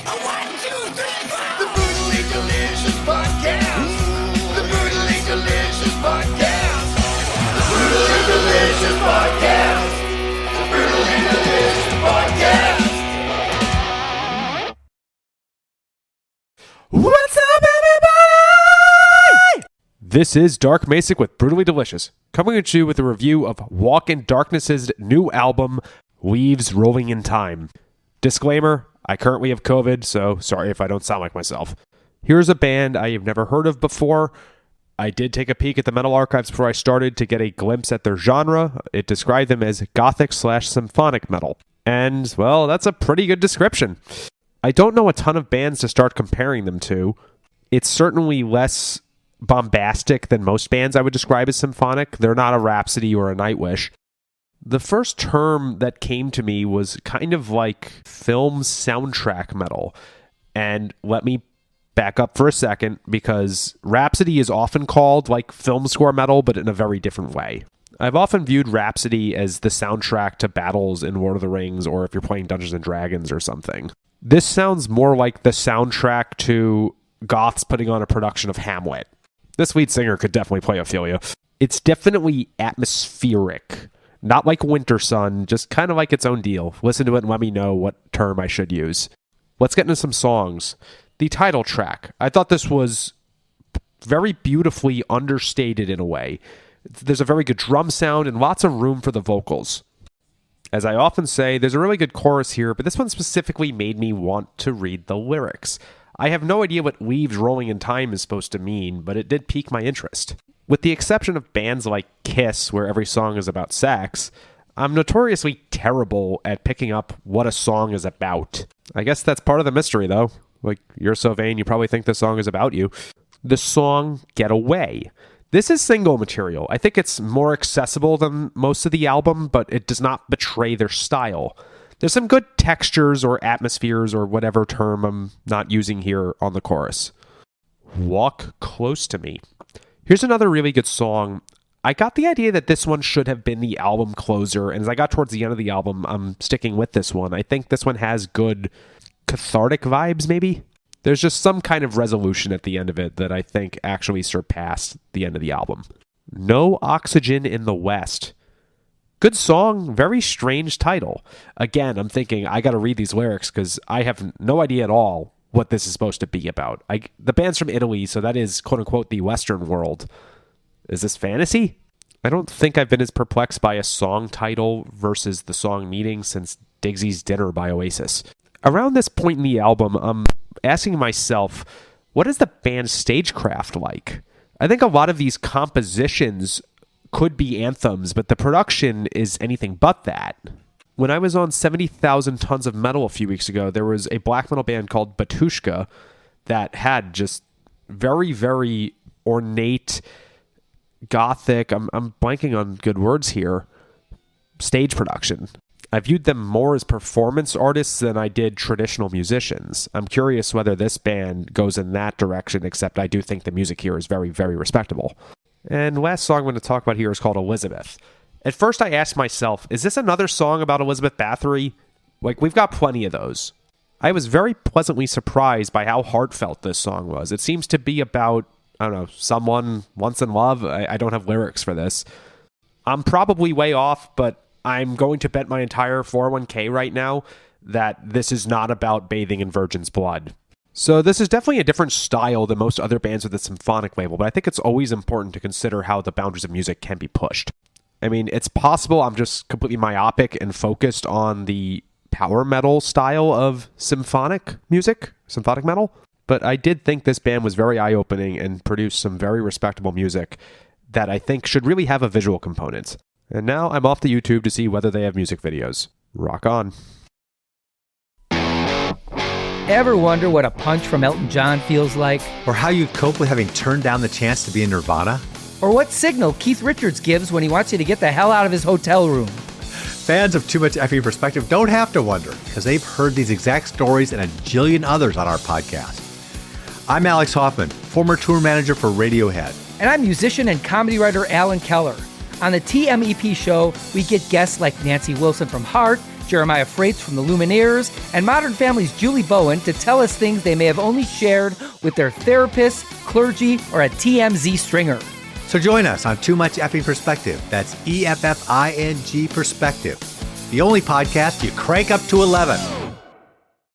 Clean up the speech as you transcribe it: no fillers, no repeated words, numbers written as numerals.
1, 2, 3, 4. The Brutally Delicious Podcast. The Brutally Delicious Podcast. The Brutally Delicious Podcast. The Brutally Delicious Podcast. What's up, everybody? This is Dark Macek with Brutally Delicious, coming at you with a review of Walk in Darkness's new album, Leaves Rolling in Time. Disclaimer, I currently have COVID, so sorry if I don't sound like myself. Here's a band I have never heard of before. I did take a peek at the metal archives before I started to get a glimpse at their genre. It described them as gothic/symphonic metal. And, well, that's a pretty good description. I don't know a ton of bands to start comparing them to. It's certainly less bombastic than most bands I would describe as symphonic. They're not a Rhapsody or a Nightwish. The first term that came to me was kind of like film soundtrack metal. And let me back up for a second, because Rhapsody is often called like film score metal, but in a very different way. I've often viewed Rhapsody as the soundtrack to battles in Lord of the Rings, or if you're playing Dungeons and Dragons or something. This sounds more like the soundtrack to goths putting on a production of Hamlet. This lead singer could definitely play Ophelia. It's definitely atmospheric. Not like Winter Sun, just kind of like its own deal. Listen to it and let me know what term I should use. Let's get into some songs. The title track. I thought this was very beautifully understated in a way. There's a very good drum sound and lots of room for the vocals. As I often say, there's a really good chorus here, but this one specifically made me want to read the lyrics. I have no idea what Leaves Rolling in Time is supposed to mean, but it did pique my interest. With the exception of bands like Kiss, where every song is about sex, I'm notoriously terrible at picking up what a song is about. I guess that's part of the mystery, though. Like, you're so vain, you probably think the song is about you. The song Get Away. This is single material. I think it's more accessible than most of the album, but it does not betray their style. There's some good textures or atmospheres or whatever term I'm not using here on the chorus. Walk Close to Me. Here's another really good song. I got the idea that this one should have been the album closer, and as I got towards the end of the album, I'm sticking with this one. I think this one has good cathartic vibes, maybe? There's just some kind of resolution at the end of it that I think actually surpassed the end of the album. No Oxygen in the West. Good song, very strange title. Again, I'm thinking I got to read these lyrics because I have no idea at all what this is supposed to be about. The band's from Italy, so that is quote-unquote the Western world. Is this fantasy? I don't think I've been as perplexed by a song title versus the song meaning since Digsy's Dinner by Oasis. Around this point in the album, I'm asking myself, what is the band's stagecraft like? I think a lot of these compositions could be anthems, but the production is anything but that. When I was on 70,000 Tons of Metal a few weeks ago, there was a black metal band called Batushka that had just very, very ornate, gothic, I'm blanking on good words here, stage production. I viewed them more as performance artists than I did traditional musicians. I'm curious whether this band goes in that direction, except I do think the music here is very, very respectable. And last song I'm going to talk about here is called Elizabeth. At first I asked myself, is this another song about Elizabeth Bathory? Like, we've got plenty of those. I was very pleasantly surprised by how heartfelt this song was. It seems to be about, I don't know, someone once in love. I don't have lyrics for this. I'm probably way off, but I'm going to bet my entire 401k right now that this is not about bathing in virgin's blood. So this is definitely a different style than most other bands with a symphonic label, but I think it's always important to consider how the boundaries of music can be pushed. I mean, it's possible I'm just completely myopic and focused on the power metal style of symphonic music, symphonic metal, but I did think this band was very eye-opening and produced some very respectable music that I think should really have a visual component. And now I'm off to YouTube to see whether they have music videos. Rock on. Ever wonder what a punch from Elton John feels like? Or how you'd cope with having turned down the chance to be in Nirvana? Or what signal Keith Richards gives when he wants you to get the hell out of his hotel room? Fans of Too Much Effing Perspective don't have to wonder, because they've heard these exact stories and a jillion others on our podcast. I'm Alex Hoffman, former tour manager for Radiohead. And I'm musician and comedy writer Alan Keller. On the TMEP show, we get guests like Nancy Wilson from Heart, Jeremiah Freites from the Lumineers, and Modern Family's Julie Bowen to tell us things they may have only shared with their therapist, clergy, or a TMZ stringer. So join us on Too Much Effing Perspective. That's EFFING Perspective. The only podcast you crank up to 11.